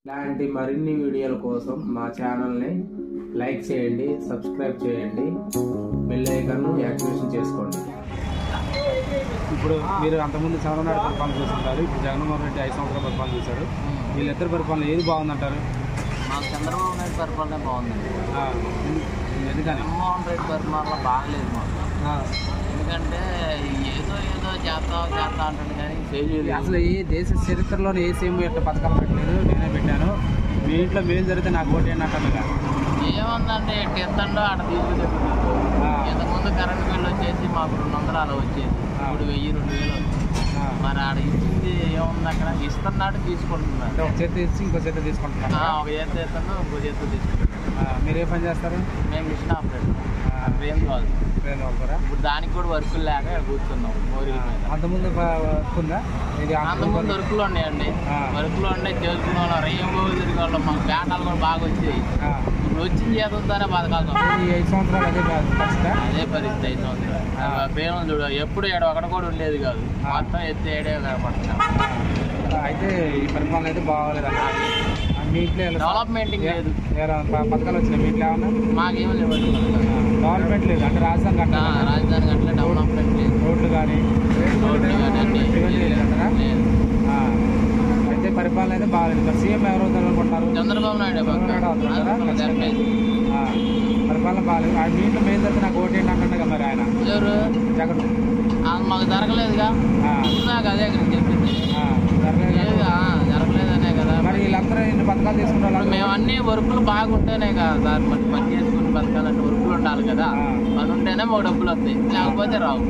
ఇలాంటి మరిన్ని వీడియోల కోసం మా ఛానల్ని లైక్ చేయండి, సబ్స్క్రైబ్ చేయండి, బెల్ ఐకాన్ యాక్టివేషన్ చేసుకోండి. ఇప్పుడు మీరు అంతకుముందు చంద్రబాబు నాయుడు పరిపాలన చూస్తుంటారు, ఇప్పుడు జగన్మోహన్ రెడ్డి 5 సంవత్సరాల పరిపాలన చూశారు. వీళ్ళిద్దరు పరిపాలన ఏది బాగుందంటారు? మాకు చంద్రబాబు నాయుడు పరిపాలన బాగుందండి. ఎందుకని? జగన్మోహన్ రెడ్డి పరిపాలన బాగలేదు మాకు. ఎందుకంటే ఏదో చేస్తా అంటాడు కానీ అసలు ఈ దేశ చరిత్రలో ఏ సీఎం ఎట్లా పథకాలు పెట్టలేదు, నేనే పెట్టాను, మీ ఇంట్లో మేలు జరిగితే నాకు ఓటు ఏంటి అంటాను. ఏముందంటే ఎత్తండో ఆడ తీసుకుని ఇంతకుముందు కరెంట్ బిల్లు వచ్చేసి మాకు 200 అలా వచ్చేది, ఇప్పుడు 1000-2000 వస్తుంది. మరి ఆడ ఇచ్చింది ఏముంది, అక్కడ ఇస్తున్నాడు తీసుకుంటున్నాడు. ఒక చేతి ఇచ్చి ఇంకో చేతి తీసుకుంటున్నాను. ఒక చేతి ఇస్తాను, ఇంకో చేతి తీసుకుంటున్నాను. మీరు ఏ పని చేస్తారు? మేము మిషన్ ఆపరేటర్, ట్రైన్ కాదు. ఇప్పుడు దానికి కూడా వర్కులు లేక కూర్చున్నాం. అంతకుముందు వర్క్ ఉందా? అంతకుముందు వర్కులు ఉన్నాయండి, వర్కులు ఉన్నాయి, చేసుకున్న వాళ్ళు రెయిన్బో తిరిగే వాళ్ళు. మాకు పేటాలు కూడా బాగా వచ్చాయి. ఇప్పుడు వచ్చింది చేతుందనే బతకాలి. ఈ 5 సంవత్సరాలు అదే పరిస్థితి. 5 సంవత్సరాలు పేరు చూడ ఎప్పుడు ఏడు ఒకటి కూడా ఉండేది కాదు, మొత్తం ఎత్తి ఏడే పడుతున్నాం. అయితే ఈ పరిపాలన అయితే బాగోలేదు అన్న. మీ ఇంట్లో డెవలప్మెంట్ లేదు, పథకాలు వచ్చినాయి మీ ఇంట్లో ఏమన్నా? మాకేమో లేవు. డెవలప్మెంట్ లేదు అంటే రాజధాని గట్ల డెవలప్మెంట్ లేదు. రోడ్లు కానీ అయితే పరిపాలన అయితే బాగాలేదు. మరి సీఎం ఎవరు అవుతారు అనుకుంటున్నారు? చంద్రబాబు నాయుడు పరిపాలన బాగాలేదు. మీ ఇంట్లో మెయిన్ తర్వాత నాకు ఓటు ఏంటి అంటున్నా మరి ఆయన ఎవరు? జగన్. మాకు జరగలేదుగా, నాకు అదే చెప్పింది. జరగలేదనే కదా. మరి వీళ్ళందరూ ఇన్ని పథకాలు తీసుకుంటారు. మేము అన్ని వర్కులు బాగుంటేనే కదా సార్, మరి పని చేసుకుని బతకాలంటే వర్కులు ఉండాలి కదా. పని ఉంటేనే మాకు డబ్బులు వస్తాయి, లేకపోతే రావు.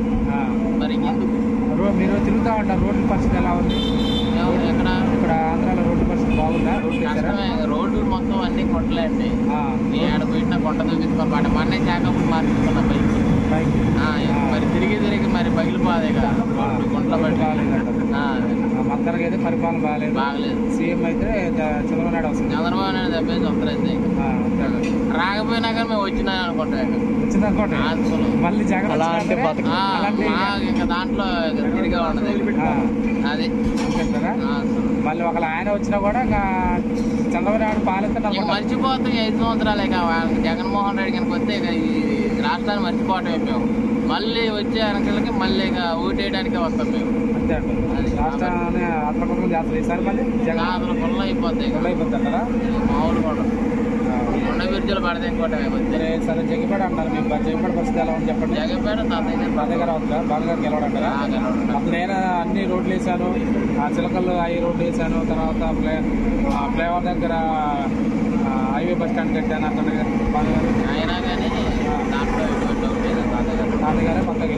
మరి ఎందుకు మీరు తిరుగుతూ ఉంటారు? రోడ్ల పరిస్థితి ఎలా ఉంది? ఎక్కడ? ఇక్కడ ఆంధ్రాలో రోడ్ల పరిస్థితి బాగుందా? కష్టమే, రోడ్లు మొత్తం అన్ని కొంటలే అండి. ఏడ పోయినా కొంట చూపించుకోమాట. మొన్నే చేకప్పుడు మార్చుకున్న బైక్ మరి తిరిగి మరి పగిలిపోదే కదా, కొంటలో మొత్తానికి అయితే పరిపాలన బాగాలేదు. సీఎం అయితే చంద్రబాబు నాయుడు వస్తుంది. చంద్రబాబు నాయుడు తప్పేసి వస్తారైతే రాకపోయినా కానీ మేము వచ్చినా అనుకుంటాం. మళ్ళీ జగన్ ఇంకా దాంట్లో తిరిగా ఉండదు అది. మళ్ళీ ఒకవేళ ఆయన వచ్చినా కూడా చంద్రబాబు నాయుడు పాలిస్తున్నా మర్చిపోతాం. 5 సంవత్సరాలే కావాలి జగన్మోహన్ రెడ్డి కనుక వస్తే ఈ రాష్ట్రాన్ని మర్చిపోవటమే. మేము మళ్ళీ వచ్చే వెనకలకి మళ్ళీ ఓటేయడానికే వస్తాం మేము. అంతే అండి. రాష్ట్రాన్ని ఆత్మకూరు చేస్తారు ఈసారి. మళ్ళీ జగన్ కొల్ల అయిపోతాయి కదా, మామూలు కూడా కొండ బిర్జులు పడితే ఇంకోటి. సరే జగిపేట అంటారు, మేము జగిపేట పరిస్థితి ఎలా ఉంది చెప్పండి. జగిపేట తాతయ్య గారు అవుతుందా? బాగా గారు గెలవడంటారా? అప్పుడు నేను అన్ని రోడ్లు వేసాను, చిలకల్లో హై రోడ్లు వేసాను, తర్వాత ఫ్లైఓవర్ దగ్గర హైవే బస్ స్టాండ్ కట్టాను. అక్కడ బాగా అయినా కానీ దాంట్లో తాతయ్య గారే పక్కకి